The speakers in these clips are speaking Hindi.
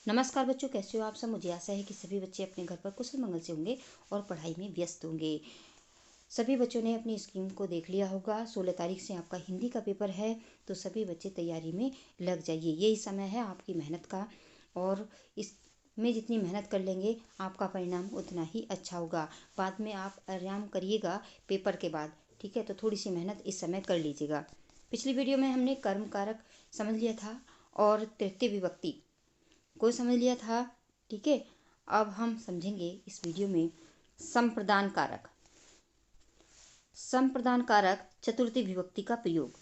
नमस्कार बच्चों, कैसे हो आप सब। मुझे आशा है कि सभी बच्चे अपने घर पर कुशल मंगल से होंगे और पढ़ाई में व्यस्त होंगे। सभी बच्चों ने अपनी स्कीम को देख लिया होगा। 16 तारीख से आपका हिंदी का पेपर है, तो सभी बच्चे तैयारी में लग जाइए। यही समय है आपकी मेहनत का, और इसमें जितनी मेहनत कर लेंगे आपका परिणाम उतना ही अच्छा होगा। बाद में आप आराम करिएगा पेपर के बाद, ठीक है। तो थोड़ी सी मेहनत इस समय कर लीजिएगा। पिछली वीडियो में हमने कर्म कारक समझ लिया था और तृतीय विभक्ति को समझ लिया था, ठीक है। अब हम समझेंगे इस वीडियो में संप्रदान कारक। संप्रदान कारक चतुर्थी विभक्ति का प्रयोग।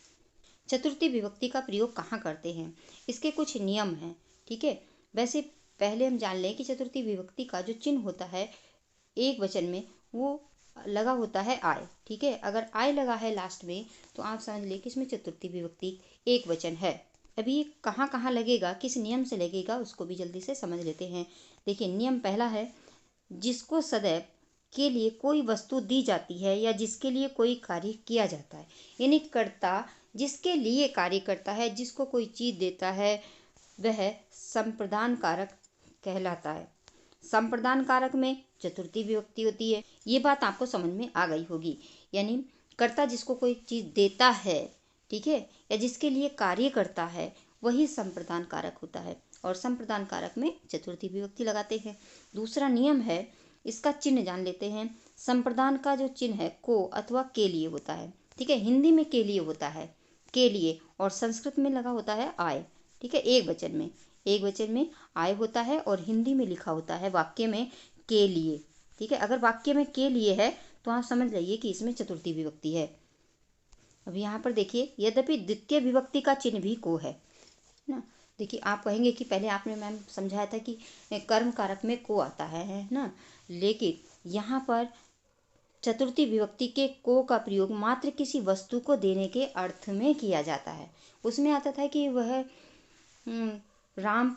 चतुर्थी विभक्ति का प्रयोग कहाँ करते हैं, इसके कुछ नियम हैं, ठीक है। वैसे पहले हम जान लें कि चतुर्थी विभक्ति का जो चिन्ह होता है एक वचन में, वो लगा होता है आय, ठीक है। अगर आय लगा है लास्ट में तो आप समझ लें कि इसमें चतुर्थी विभक्ति एक वचन है। अभी कहाँ कहाँ लगेगा, किस नियम से लगेगा, उसको भी जल्दी से समझ लेते हैं। देखिए, नियम पहला है, जिसको सदैव के लिए कोई वस्तु दी जाती है या जिसके लिए कोई कार्य किया जाता है, यानी कर्ता जिसके लिए कार्य करता है, जिसको कोई चीज देता है, वह संप्रदान कारक कहलाता है। संप्रदान कारक में चतुर्थी विभक्ति होती है। ये बात आपको समझ में आ गई होगी। यानी कर्ता जिसको कोई चीज देता है, ठीक है, या जिसके लिए कार्य करता है, वही संप्रदान कारक होता है। और संप्रदान कारक में चतुर्थी विभक्ति लगाते हैं। दूसरा नियम है, इसका चिन्ह जान लेते हैं। संप्रदान का जो चिन्ह है को अथवा के लिए होता है, ठीक है। हिंदी में के लिए होता है, के लिए, और संस्कृत में लगा होता है आय, ठीक है। एक वचन में आय होता है और हिंदी में लिखा होता है वाक्य में के लिए, ठीक है। अगर वाक्य में के लिए है तो आप समझ जाइए कि इसमें चतुर्थी विभक्ति है। अब यहाँ पर देखिए, यद्यपि द्वितीय विभक्ति का चिन्ह भी को है ना। देखिए, आप कहेंगे कि पहले आपने मैम समझाया था कि कर्म कारक में को आता है ना, लेकिन यहाँ पर चतुर्थी विभक्ति के को का प्रयोग मात्र किसी वस्तु को देने के अर्थ में किया जाता है। उसमें आता था कि वह राम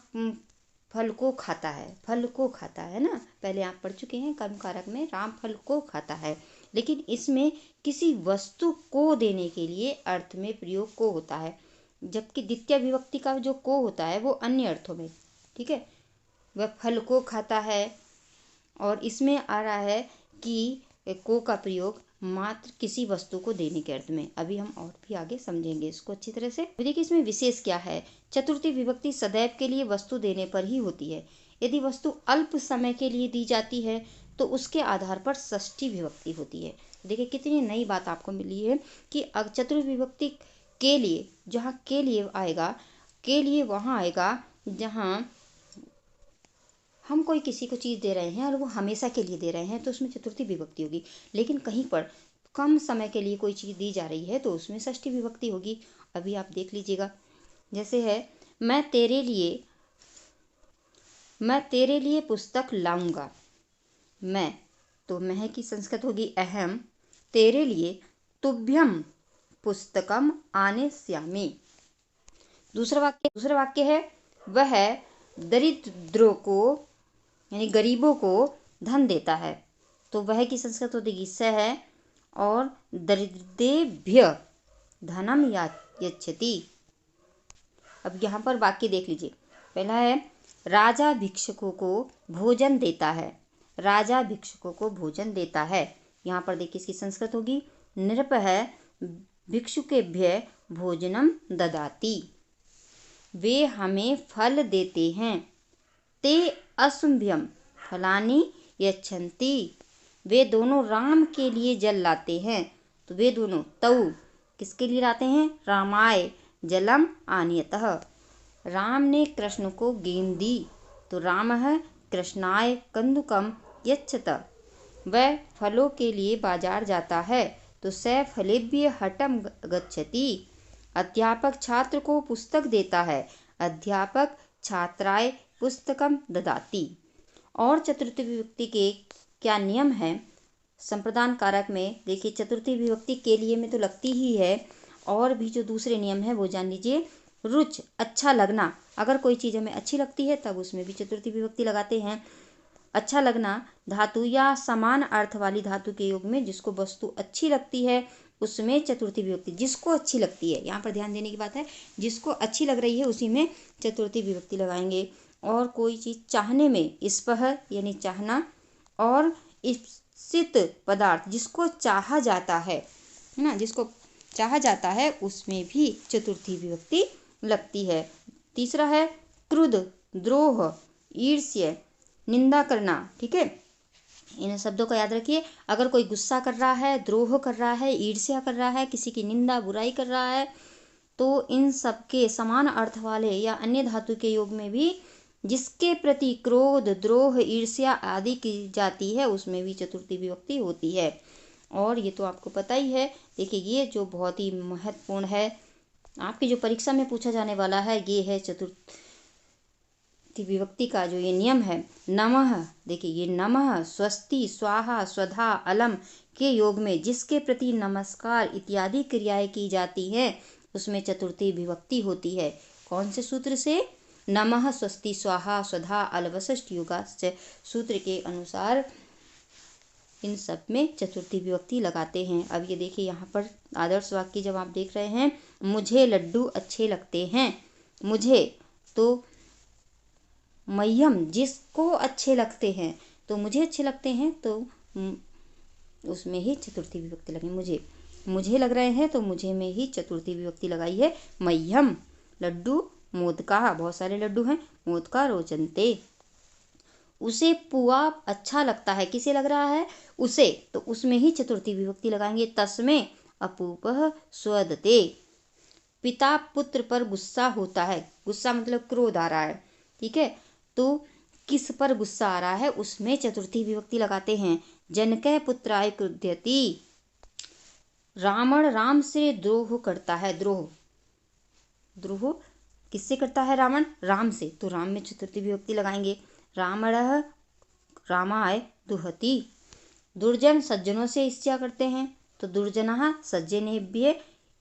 फल को खाता है ना, पहले आप पढ़ चुके हैं। कर्म कारक में राम फल को खाता है, लेकिन इसमें किसी वस्तु को देने के लिए अर्थ में प्रयोग को होता है। जबकि द्वितीय विभक्ति का जो को होता है वो अन्य अर्थों में, ठीक है। वह फल को खाता है, और इसमें आ रहा है कि को का प्रयोग मात्र किसी वस्तु को देने के अर्थ में। अभी हम और भी आगे समझेंगे इसको अच्छी तरह से। देखिए, इसमें विशेष क्या है। चतुर्थी विभक्ति सदैव के लिए वस्तु देने पर ही होती है। यदि वस्तु अल्प समय के लिए दी जाती है तो उसके आधार पर षष्ठी विभक्ति होती है। देखिए, कितनी नई बात आपको मिली है कि चतुर्थ विभक्ति के लिए, जहाँ के लिए आएगा, के लिए वहाँ आएगा जहाँ हम कोई किसी को चीज़ दे रहे हैं और वो हमेशा के लिए दे रहे हैं, तो उसमें चतुर्थी विभक्ति होगी। लेकिन कहीं पर कम समय के लिए कोई चीज़ दी जा रही है तो उसमें षष्ठी विभक्ति होगी। अभी आप देख लीजिएगा, जैसे है, मैं तेरे लिए पुस्तक लाऊंगा। मैं, तो मैं की संस्कृत होगी अहम, तेरे लिए तुभ्यम पुस्तकम आनेस्यामि। दूसरा वाक्य है, वह दरिद्रों को यानी गरीबों को धन देता है, तो वह की संस्कृत होगी सह, और दरिद्रेभ्य धनम यच्छति। अब यहाँ पर वाक्य देख लीजिए। पहला है, राजा भिक्षुकों को भोजन देता है। राजा भिक्षुकों को भोजन देता है। यहाँ पर देखिए, इसकी संस्कृत होगी नृपः भिक्षुकेभ्य भोजनम ददाति। वे हमें फल देते हैं। ते असुभ्यम फलानि यच्छन्ति। वे दोनों राम के लिए जल लाते हैं, तो वे दोनों तऊ किसके लिए लाते हैं, रामाय जलम आनीयतः। राम ने कृष्ण को गेंद दी, तो रामः कृष्णाय कंदुकम यच्छत। वह फलों के लिए बाजार जाता है, तो स फलेभ्य हटम गच्छति। अध्यापक छात्र को पुस्तक देता है। अध्यापक छात्राय पुस्तकम ददाति। और चतुर्थी विभक्ति के क्या नियम है संप्रदान कारक में। देखिए, चतुर्थी विभक्ति के लिए में तो लगती ही है, और भी जो दूसरे नियम है वो जान लीजिए। रुच, अच्छा लगना, अगर कोई चीज़ हमें अच्छी लगती है तब उसमें भी चतुर्थी विभक्ति लगाते हैं। अच्छा लगना धातु या समान अर्थ वाली धातु के योग में जिसको वस्तु अच्छी लगती है उसमें चतुर्थी विभक्ति, जिसको अच्छी लगती है, यहाँ पर ध्यान देने की बात है, जिसको अच्छी लग रही है उसी में चतुर्थी विभक्ति लगाएंगे। और कोई चीज़ चाहने में, स्पह यानी चाहना, और इप्सित पदार्थ जिसको चाहा जाता है ना, जिसको चाहा जाता है, उसमें भी चतुर्थी विभक्ति लगती है। तीसरा है क्रुद्ध, द्रोह, ईर्ष्य, निंदा करना। ठीक है, इन शब्दों को याद रखिए। अगर कोई गुस्सा कर रहा है, द्रोह कर रहा है, ईर्ष्या कर रहा है, किसी की निंदा बुराई कर रहा है, तो इन सब के समान अर्थ वाले या अन्य धातु के योग में भी जिसके प्रति क्रोध, द्रोह, ईर्ष्या आदि की जाती है, उसमें भी चतुर्थी विभक्ति होती है। और ये तो आपको पता ही है। देखिए, ये जो बहुत ही महत्वपूर्ण है, आपकी जो परीक्षा में पूछा जाने वाला है, ये है चतुर्थी विभक्ति का जो ये नियम है। नमः, देखिए ये नमः, स्वस्ति, स्वाहा, स्वधा, अलम के योग में जिसके प्रति नमस्कार इत्यादि क्रियाएं की जाती है, उसमें चतुर्थी विभक्ति होती है। कौन से सूत्र से? नमः, स्वस्ति, स्वाहा, स्वधा, अलवशिष्ट योगाश्च सूत्र के अनुसार इन सब में चतुर्थी विभक्ति लगाते हैं। अब ये देखिए, यहाँ पर आदर्श वाक्य जब आप देख रहे हैं, मुझे लड्डू अच्छे लगते हैं। मुझे तो मह्यम, जिसको अच्छे लगते हैं, तो मुझे अच्छे लगते हैं, तो उसमें ही चतुर्थी विभक्ति लगी। मुझे लग रहे हैं, तो मुझे में ही चतुर्थी विभक्ति लगाई है। मह्यम लड्डू मोदका, बहुत सारे लड्डू हैं, मोदका रोचन्ते। उसे पुआ अच्छा लगता है, किसे लग रहा है? उसे, तो उसमें ही चतुर्थी विभक्ति लगाएंगे। तस्मै अपूपः स्वदते। पिता पुत्र पर गुस्सा होता है, गुस्सा मतलब क्रोध आ रहा है। ठीक है, तो किस पर गुस्सा आ रहा है, उसमें चतुर्थी विभक्ति लगाते हैं। जनकः पुत्राय क्रुध्यति। रावण राम से द्रोह करता है। द्रोह किससे करता है? रावण, राम से, तो राम में चतुर्थी विभक्ति लगाएंगे। रावणः रामाय दुहति। दुर्जन सज्जनों से ईर्ष्या करते हैं, तो दुर्जनः सज्जनेभ्यः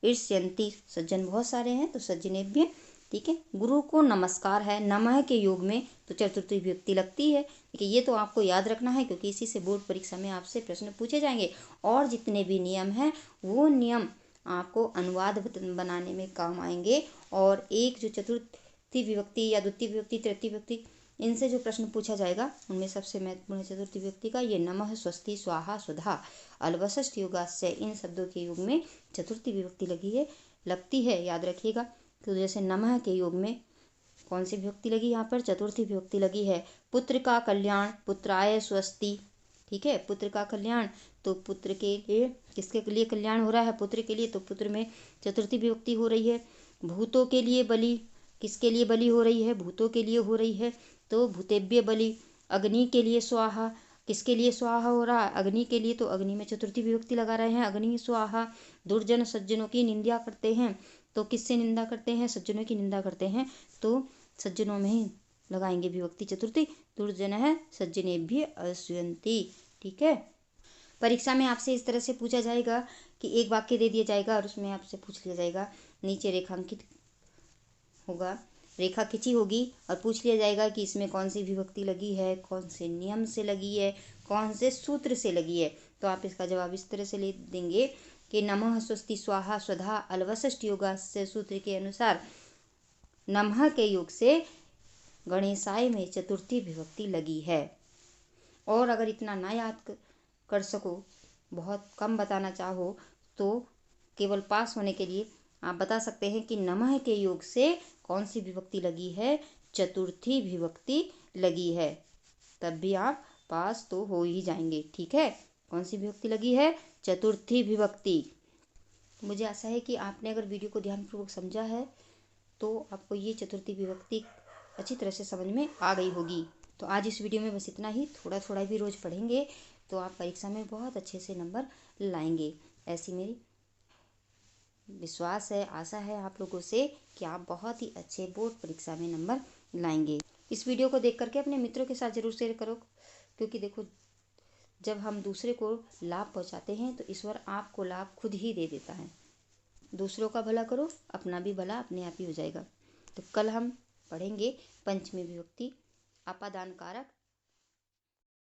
ईर्ष्यन्ति। सज्जन बहुत सारे हैं, तो सज्जनेभ्यः। ठीक है, गुरु को नमस्कार है, नमः के योग में तो चतुर्थी विभक्ति लगती है। देखिए, ये तो आपको याद रखना है, क्योंकि इसी से बोर्ड परीक्षा में आपसे प्रश्न पूछे जाएंगे। और जितने भी नियम हैं, वो नियम आपको अनुवाद बनाने में काम आएंगे। और एक जो चतुर्थी विभक्ति या द्वितीय विभक्ति, तृतीय विभक्ति, इनसे जो प्रश्न पूछा जाएगा, उनमें सबसे महत्वपूर्ण चतुर्थी विभक्ति का ये नमः, स्वस्ति, स्वाहा, स्वधा, अलवशिष्ट योगाश्च, इन शब्दों के योग में चतुर्थी विभक्ति लगती है, याद रखिएगा। तो जैसे नमः के योग में कौन सी विभक्ति लगी? यहाँ पर चतुर्थी विभक्ति लगी है। पुत्र का कल्याण, पुत्राय स्वस्ति। ठीक है, पुत्र का कल्याण, तो पुत्र के लिए, किसके लिए कल्याण हो रहा है? पुत्र के लिए, तो पुत्र में चतुर्थी विभक्ति हो रही है। भूतों के लिए बलि, किसके लिए बलि हो रही है? भूतों के लिए हो रही है, तो भूतेभ्य बलि। अग्नि के लिए स्वाहा, किसके लिए स्वाहा हो रहा है? अग्नि के लिए, तो अग्नि में चतुर्थी विभक्ति लगा रहे हैं, अग्नि स्वाहा। दुर्जन सज्जनों की निंदा करते हैं, तो किससे निंदा करते हैं? सज्जनों की निंदा करते हैं, तो सज्जनों में ही लगाएंगे विभक्ति चतुर्थी। दुर्जनः सज्जनेभ्यः अश्नुयन्ति। ठीक है, परीक्षा में आपसे इस तरह से पूछा जाएगा कि एक वाक्य दे दिया जाएगा और उसमें आपसे पूछ लिया जाएगा, नीचे रेखांकित होगा, रेखा खिंची होगी और पूछ लिया जाएगा कि इसमें कौन सी विभक्ति लगी है, कौन से नियम से लगी है, कौन से सूत्र से लगी है। तो आप इसका जवाब इस तरह से ले देंगे कि नमः, स्वस्ति, स्वाहा, स्वधा, अलवशिष्ट योगाश्च सूत्र के अनुसार नमः के योग से गणेशाय में चतुर्थी विभक्ति लगी है। और अगर इतना ना याद कर सको, बहुत कम बताना चाहो, तो केवल पास होने के लिए आप बता सकते हैं कि नमः के योग से कौन सी विभक्ति लगी है? चतुर्थी विभक्ति लगी है। तब भी आप पास तो हो ही जाएंगे। ठीक है, कौन सी विभक्ति लगी है? चतुर्थी विभक्ति। मुझे आशा है कि आपने अगर वीडियो को ध्यानपूर्वक समझा है, तो आपको ये चतुर्थी विभक्ति अच्छी तरह से समझ में आ गई होगी। तो आज इस वीडियो में बस इतना ही। थोड़ा थोड़ा भी रोज़ पढ़ेंगे तो आप परीक्षा में बहुत अच्छे से नंबर लाएंगे, ऐसी मेरी विश्वास है, आशा है आप लोगों से कि आप बहुत ही अच्छे बोर्ड परीक्षा में नंबर लाएंगे। इस वीडियो को देख करके अपने मित्रों के साथ ज़रूर शेयर करो, क्योंकि देखो, जब हम दूसरे को लाभ पहुंचाते हैं तो ईश्वर आपको लाभ खुद ही दे देता है। दूसरों का भला करो, अपना भी भला अपने आप ही हो जाएगा। तो कल हम पढ़ेंगे पंचमी विभक्ति, अपादान कारक